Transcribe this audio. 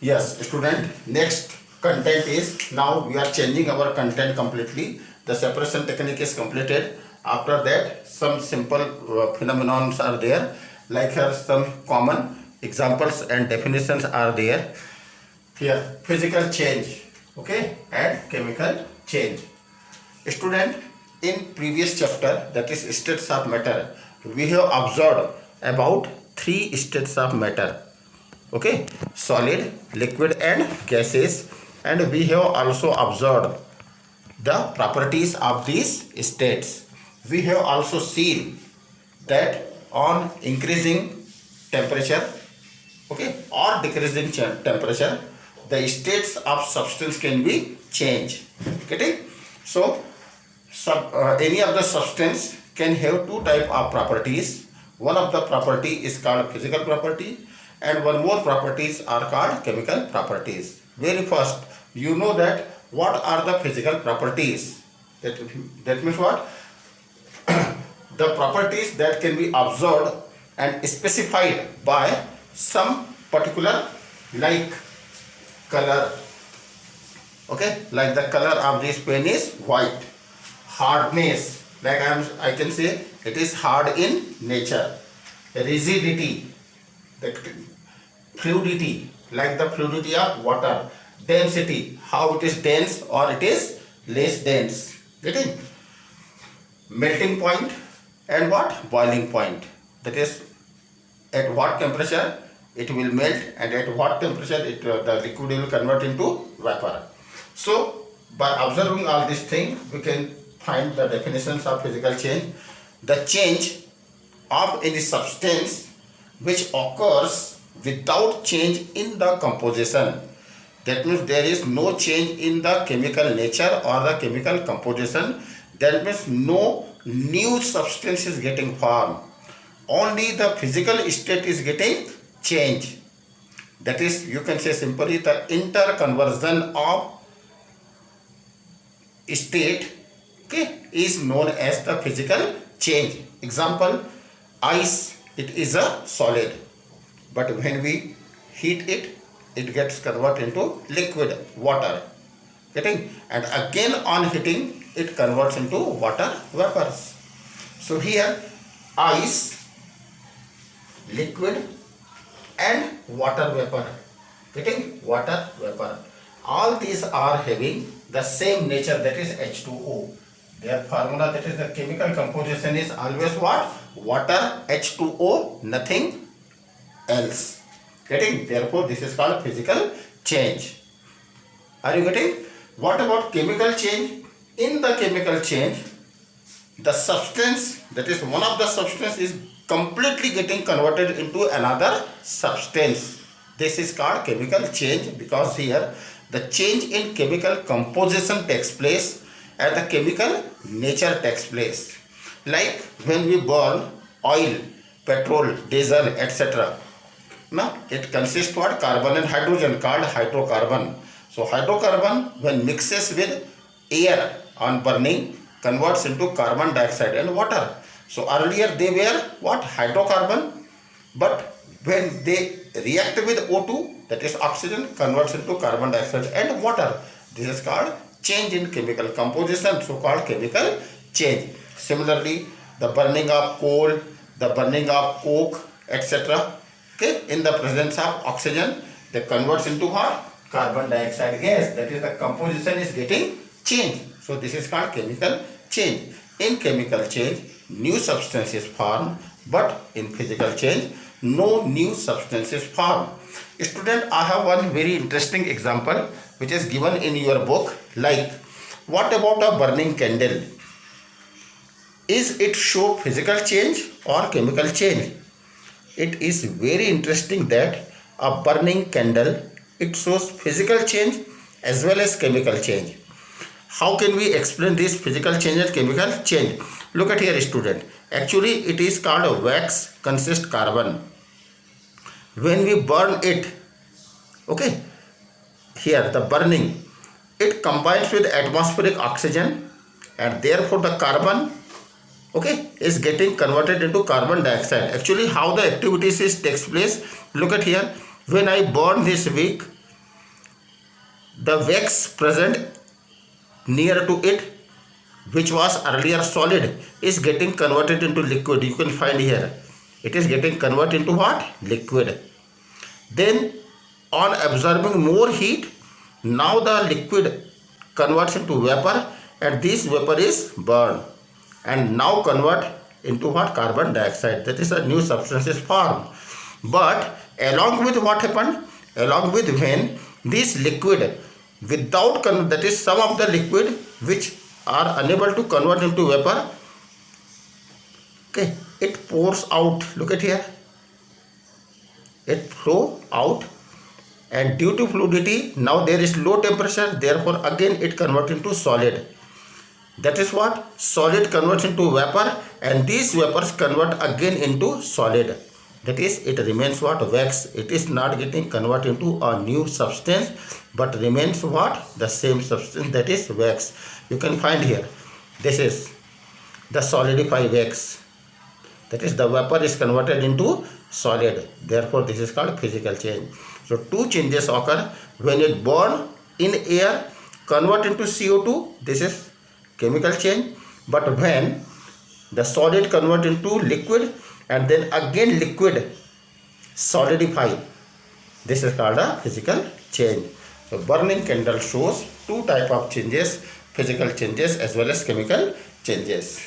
Yes, student, next content is, now we are changing our content completely. The separation technique is completed. After that, some simple phenomenons are there, like here some common examples and definitions are there. Here physical change, okay, and chemical change. Student, in previous chapter, that is states of matter, we have observed about 3 states of matter, okay, solid, liquid and gases, and we have also observed the properties of these states. We have also seen that on increasing temperature, okay, or decreasing temperature, the states of substance can be changed. Getting? So any of the substance can have 2 type of properties. One of the property is called physical property, and one more properties are called chemical properties. Very first, you know that what are the physical properties? That means what? The properties that can be observed and specified by some particular, like color, okay, like the color of this pen is white. Hardness, like I can say it is hard in nature. Rigidity, the fluidity, like the fluidity of water. Density, how it is dense or it is less dense. Getting? Melting point and what? Boiling point. That is, at what temperature it will melt, and at what temperature the liquid will convert into vapor. So by observing all these things, we can find the definitions of physical change. The change of any substance which occurs without change in the composition. That means there is no change in the chemical nature or the chemical composition. That means no new substance is getting formed. Only the physical state is getting changed. That is, you can say simply, the interconversion of state, okay, is known as the physical change. Example, ice, it is a solid, but when we heat it, it gets converted into liquid, water. Getting? And again on heating, it converts into water vapors. So here, ice, liquid and water vapor. Getting? Water vapor. All these are having the same nature, that is H2O. Their formula, that is the chemical composition, is always what? Water, H2O, nothing else. Getting? Therefore, this is called physical change. Are you getting? What about chemical change? In the chemical change, the substance, that is one of the substance, is completely getting converted into another substance. This is called chemical change, because here the change in chemical composition takes place and the chemical nature takes place. Like when we burn oil, petrol, diesel, etc. Now it consists what? Carbon and hydrogen, called hydrocarbon. So hydrocarbon, when mixes with air on burning, converts into carbon dioxide and water. So earlier they were what? Hydrocarbon, but when they react with O2, that is oxygen, converts into carbon dioxide and water. This is called change in chemical composition, so called chemical change. Similarly, the burning of coal, the burning of coke, etc. Okay, in the presence of oxygen, they converts into what? Carbon dioxide gas. That is, the composition is getting changed. So this is called chemical change. In chemical change, new substance is formed, but in physical change, no new substance is formed. Student, I have one very interesting example which is given in your book. Like, what about a burning candle? Is it show physical change or chemical change? It is very interesting that a burning candle, it shows physical change as well as chemical change. How can we explain this physical change and chemical change? Look at here, student. Actually, it is called a wax consist carbon. When we burn it, okay, here the burning, it combines with atmospheric oxygen, and therefore the carbon, okay, is getting converted into carbon dioxide. Actually, how the activities takes place, look at here. When I burn this wick, the wax present near to it, which was earlier solid, is getting converted into liquid. You can find here, it is getting converted into what? Liquid. Then on absorbing more heat, now the liquid converts into vapor, and this vapor is burned and now convert into what? Carbon dioxide. That is a new substance is formed. But along with what happened? Along with when this liquid without that is some of the liquid which are unable to convert into vapor, okay, it pours out. Look at here, it flow out, and due to fluidity now there is low temperature, therefore again it converts into solid. That is what? Solid converts into vapor, and these vapors convert again into solid. That is, it remains what? Wax. It is not getting converted into a new substance, but remains what? The same substance, that is wax. You can find here, this is the solidified wax. That is, the vapor is converted into solid. Therefore, this is called physical change. So, two changes occur when it burn in air, convert into CO2. This is chemical change. But when the solid convert into liquid and then again liquid solidify, this is called a physical change. So, burning candle shows two type of changes, physical changes as well as chemical changes.